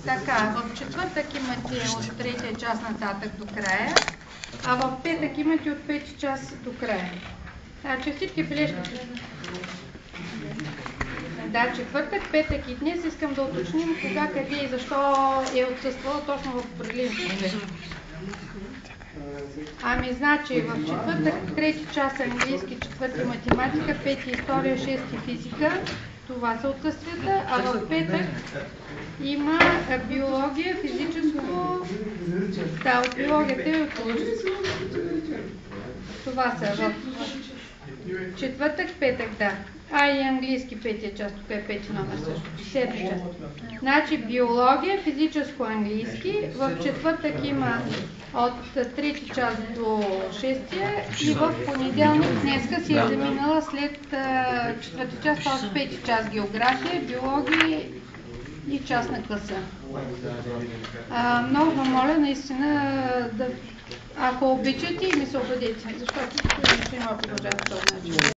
Така, в четвъртък имате от третия час нататък до края, а в петък имате от 5 час до края. Значи всички бележки. Да, четвъртък, петък и днес искам да уточним кога, къде и защо е отсъствала точно в определените. Ами, значи, в четвъртък, трети час английски, четвърти математика, пети история, шести физика. Това са отсъствията, а в петък има биология, физическо, да, от биологията и от физическо. Това са в четвъртък, петък, да. А и английски петия част, тук е пети номер също. Седми част. Значи биология, физическо, английски. В четвъртък има от трети част до шестия и в понеделник днеска си е заминала след четвърти част, т.е. пети част география, биология и част на класа. Много ви моля наистина да, ако обичате, ми се обадете, защото ще има продължава по този начин.